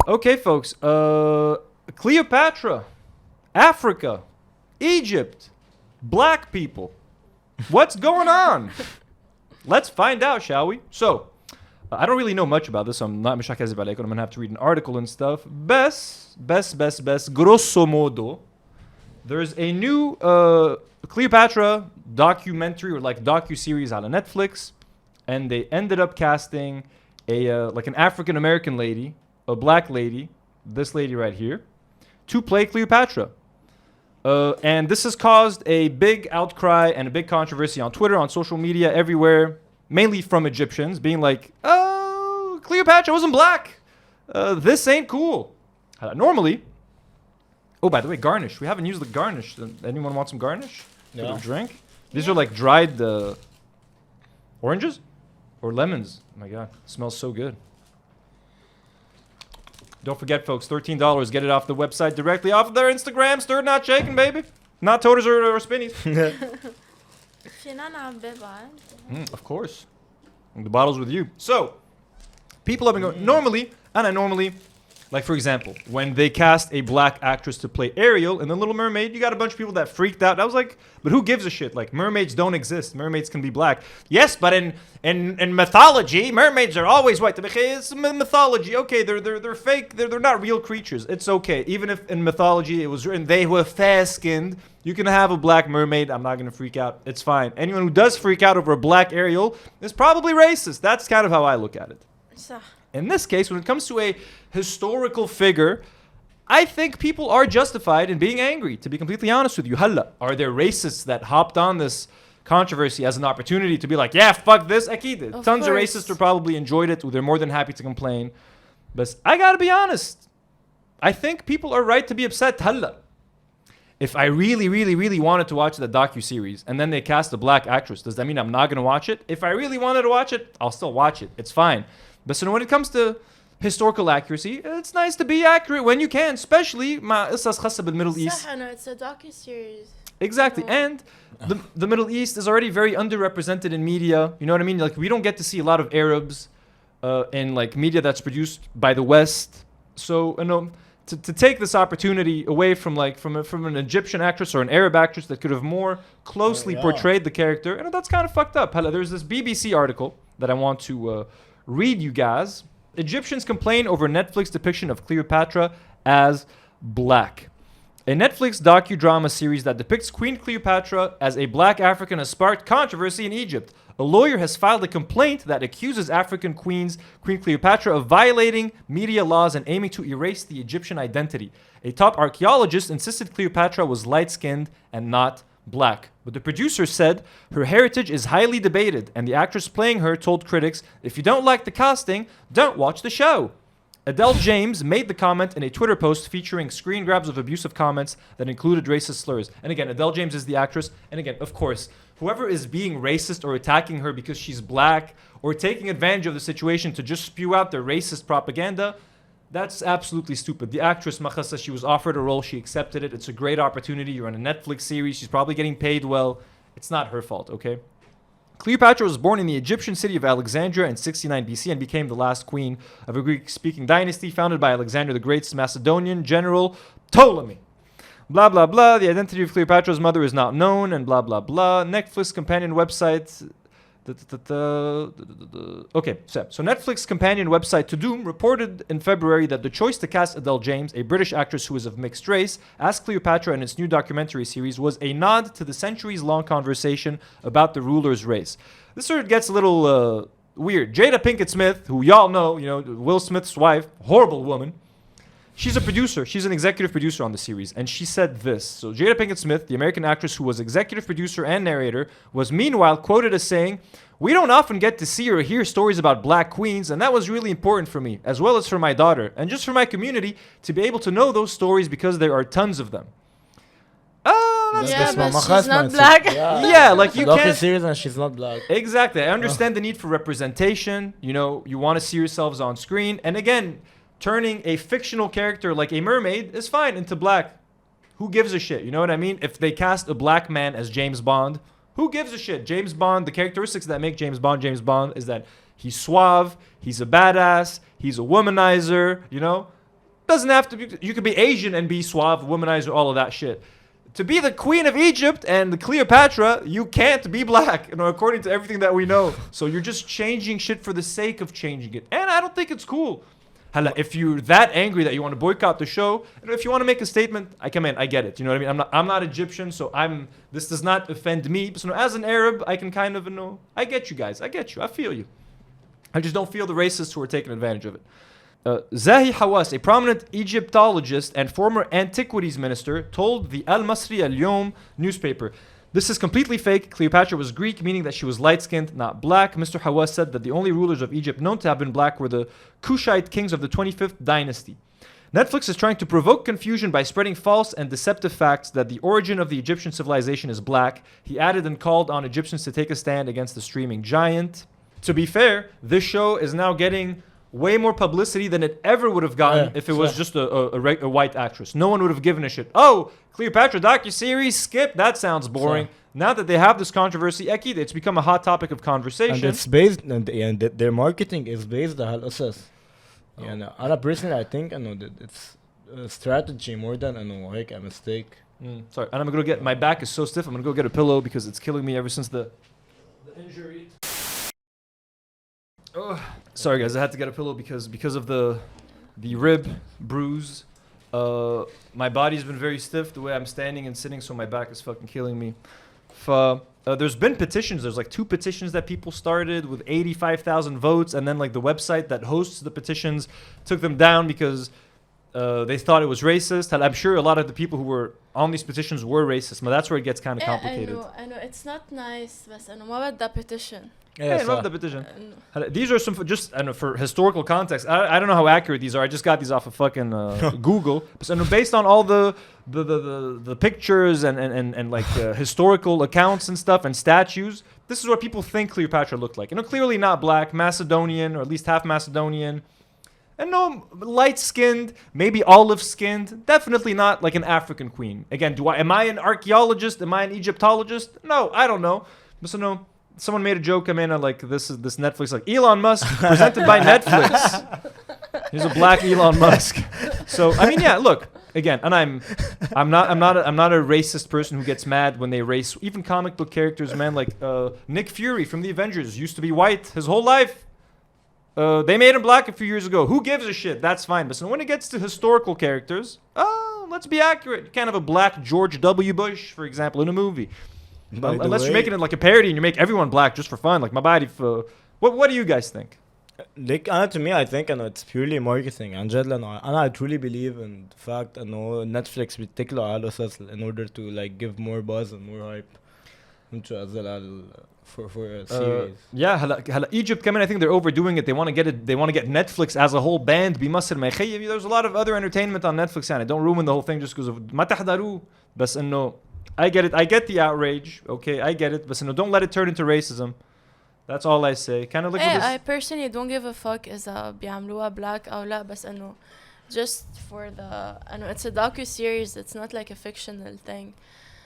Okay, folks. Cleopatra, Africa, Egypt, black people. What's going on? Let's find out, shall we? So, I don't really know much about this. So I'm not مش هكذب عليكم. I'm gonna have to read an article and stuff. Best, grosso modo, there's a new Cleopatra documentary or like docu-series on Netflix, and they ended up casting a like an African American lady, a black lady, this lady right here, to play Cleopatra. And this has caused a big outcry and a big controversy on Twitter, on social media, everywhere, mainly from Egyptians, being like, "Oh, Cleopatra wasn't black. This ain't cool." Normally, oh, by the way, garnish. We haven't used the garnish. Anyone want some garnish? For the drink? These are like dried oranges or lemons. Oh my god, it smells so good. Don't forget, folks, $13. Get it off the website directly off of their Instagram. Stirred, not shaken, baby. Not toters or spinnies. Of course. The bottle's with you. So, people have been going... Normally, and I normally... Like, for example, when they cast a black actress to play Ariel in The Little Mermaid, you got a bunch of people that freaked out. I was like, but who gives a shit? Like, mermaids don't exist. Mermaids can be black. Yes, but in mythology, mermaids are always white. It's mythology. Okay, they're fake. They're not real creatures. It's okay. Even if in mythology it was written they were fair-skinned, you can have a black mermaid. I'm not going to freak out. It's fine. Anyone who does freak out over a black Ariel is probably racist. That's kind of how I look at it. In this case, when it comes to a historical figure, I think people are justified in being angry, to be completely honest with you. Halla, are there racists that hopped on this controversy as an opportunity to be like, yeah, fuck this? Akid. Tons of racists who probably enjoyed it, they're more than happy to complain. But I gotta be honest. I think people are right to be upset. Halla. If I really, really, really wanted to watch the docu-series and then they cast a black actress, does that mean I'm not gonna watch it? If I really wanted to watch it, I'll still watch it. It's fine. But so when it comes to historical accuracy, it's nice to be accurate when you can, especially مع قصص خاصة بالميدل East. It's a docu-series. Exactly. And the Middle East is already very underrepresented in media. You know what I mean? Like, we don't get to see a lot of Arabs in like media that's produced by the West. So, you know, to take this opportunity away from an Egyptian actress or an Arab actress that could have more closely portrayed the character, and that's kind of fucked up. There's this BBC article that I want to read you guys. Egyptians complain over Netflix depiction of Cleopatra as black. A Netflix docudrama series that depicts Queen Cleopatra as a black African has sparked controversy in Egypt. A lawyer has filed a complaint that accuses African Queen Cleopatra of violating media laws and aiming to erase the Egyptian identity. A top archaeologist insisted Cleopatra was light-skinned and not black. But the producer said her heritage is highly debated, and the actress playing her told critics, if you don't like the casting, don't watch the show. Adele James made the comment in a Twitter post featuring screen grabs of abusive comments that included racist slurs. And again, Adele James is the actress. And again, of course, whoever is being racist or attacking her because she's black or taking advantage of the situation to just spew out their racist propaganda, that's absolutely stupid. The actress, Makhassa, she was offered a role. She accepted it. It's a great opportunity. You're on a Netflix series. She's probably getting paid well. It's not her fault, okay? Cleopatra was born in the Egyptian city of Alexandria in 69 BC and became the last queen of a Greek-speaking dynasty founded by Alexander the Great's Macedonian general Ptolemy. Blah, blah, blah. The identity of Cleopatra's mother is not known, and blah, blah, blah. Netflix companion website... Okay, so Netflix companion website Tudum reported in February that the choice to cast Adele James, a British actress who is of mixed race, as Cleopatra in its new documentary series was a nod to the centuries-long conversation about the ruler's race. This sort of gets a little weird. Jada Pinkett Smith, who y'all know, Will Smith's wife, horrible woman. She's a producer. She's an executive producer on the series. And she said this. So Jada Pinkett Smith, the American actress who was executive producer and narrator, was meanwhile quoted as saying, "We don't often get to see or hear stories about black queens, and that was really important for me, as well as for my daughter, and just for my community, to be able to know those stories because there are tons of them." But she's not black. Yeah, like you can't... series and she's not black. Exactly. I understand the need for representation. You want to see yourselves on screen. And again... turning a fictional character like a mermaid is fine into black. Who gives a shit? You know what I mean? If they cast a black man as James Bond, who gives a shit? James Bond, the characteristics that make James Bond is that he's suave, he's a badass, he's a womanizer, Doesn't have to be. You could be Asian and be suave, womanizer, all of that shit. To be the queen of Egypt and the Cleopatra, you can't be black, according to everything that we know. So you're just changing shit for the sake of changing it. And I don't think it's cool. If you're that angry that you want to boycott the show, if you want to make a statement, I get it. You know what I mean? I'm not Egyptian, so this does not offend me. But as an Arab, I can kind of I get you guys. I get you. I feel you. I just don't feel the racists who are taking advantage of it. Zahi Hawass, a prominent Egyptologist and former antiquities minister, told the Al Masri Al Yom newspaper, "This is completely fake. Cleopatra was Greek, meaning that she was light-skinned, not black." Mr. Hawass said that the only rulers of Egypt known to have been black were the Kushite kings of the 25th dynasty. Netflix is trying to provoke confusion by spreading false and deceptive facts that the origin of the Egyptian civilization is black. He added and called on Egyptians to take a stand against the streaming giant. To be fair, this show is now getting way more publicity than it ever would have gotten if it was just a white actress. No one would have given a shit. Oh, Cleopatra docuseries, skip. That sounds boring. Now that they have this controversy, Ekid, it's become a hot topic of conversation. And it's based, and their marketing is based on الأساس. يعني أنا personally I think that it's a strategy more than هيك a mistake. Sorry, and I'm gonna get my back is so stiff. I'm gonna go get a pillow because it's killing me ever since the injury. Oh, sorry guys, I had to get a pillow because of the rib bruise. My body's been very stiff the way I'm standing and sitting, so my back is fucking killing me. There's been petitions. There's like 2 petitions that people started with 85,000 votes, and then like the website that hosts the petitions took them down because they thought it was racist. And I'm sure a lot of the people who were on these petitions were racist, but that's where it gets kind of complicated. I know it's not nice, بس أنا ما بدها petition. Yeah, I love the petition. These are some just for historical context. I don't know how accurate these are. I just got these off of fucking Google. So based on all the pictures and like historical accounts and stuff and statues, this is what people think Cleopatra looked like. Clearly not black, Macedonian or at least half Macedonian, and light-skinned, maybe olive-skinned. Definitely not like an African queen. Again, am I an archaeologist? Am I an Egyptologist? No, I don't know. But someone made a joke, like this Netflix, like Elon Musk presented by Netflix. He's a black Elon Musk. So yeah, look again, and I'm not a racist person who gets mad when they race even comic book characters, man. Like Nick Fury from the Avengers used to be white his whole life. They made him black a few years ago. Who gives a shit? That's fine. But when it gets to historical characters, let's be accurate. You can't have a black George W. Bush, for example, in a movie. Unless you're making it like a parody and you make everyone black just for fun, like my body. What do you guys think? Like, to me, I think it's purely marketing. And I truly believe in the fact that Netflix بيتكلوا على أساس in order to like give more buzz and more hype for a series. Yeah, Egypt coming. I think they're overdoing it. They want to get it. They want to get Netflix as a whole banned. There's a lot of other entertainment on Netflix, and don't ruin the whole thing just because of ما تحضروا. بس إنه I get it. I get the outrage. Okay, I get it. But don't let it turn into racism. That's all I say. Kind of look at this. I personally don't give a fuck إذا بيعملوها black أو لا. بس إنه just for the it's a docu-series. It's not like a fictional thing.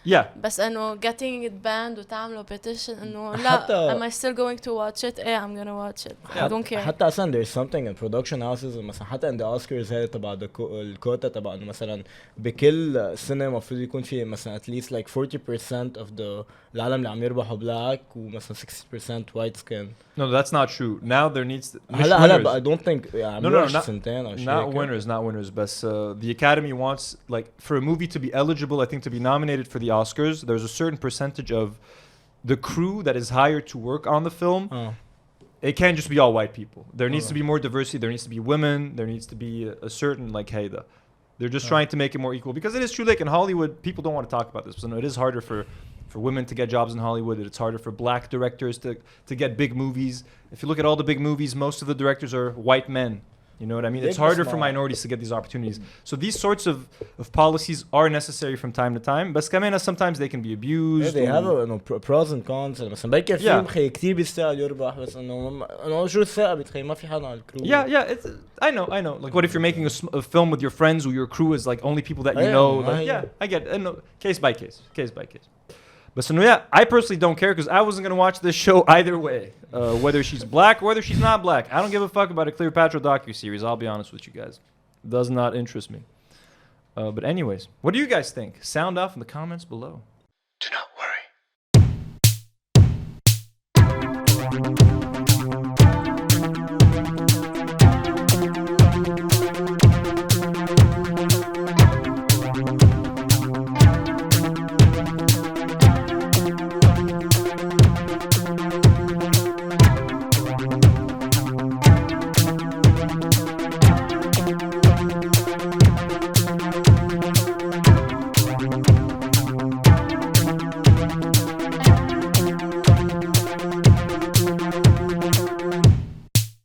Yeah. بس إنه getting it banned وتعملوا petition إنه لا am I still going to watch it? I'm gonna watch it. I don't care. حتى أصلاً there's something in production houses مثلا حتى in the Oscars هاي تبع الكوتا تبع إنه مثلا بكل سنة المفروض يكون في مثلا at least like 40% of the العالم اللي عم يربحوا black ومثلا 60% white skin. No, that's not true. Now there needs to هلا I don't think not winners. But the Academy wants like for a movie to be eligible, I think to be nominated for the Oscars, there's a certain percentage of the crew that is hired to work on the film. It can't just be all white people. There needs to be more diversity. There needs to be women. There needs to be a certain like they're just trying to make it more equal because it is true. Like in Hollywood, people don't want to talk about this. So it is harder for women to get jobs in Hollywood. It's harder for black directors to get big movies. If you look at all the big movies, most of the directors are white men. You know what I mean? It's harder for minorities to get these opportunities. So these sorts of policies are necessary from time to time. But sometimes they can be abused. Yeah, they have pros and cons. مثلا بيكر فيلم خي كتير بيستاهل يربح بس إنه شو الثقة بتخي ما في حدا على الكرو. Yeah. I know. Like what if you're making a film with your friends who your crew is like only people that you know? Like, I get it. Case by case. But I personally don't care because I wasn't going to watch this show either way. Whether she's black or whether she's not black. I don't give a fuck about a Cleopatra docu-series. I'll be honest with you guys. Does not interest me. But anyways, what do you guys think? Sound off in the comments below.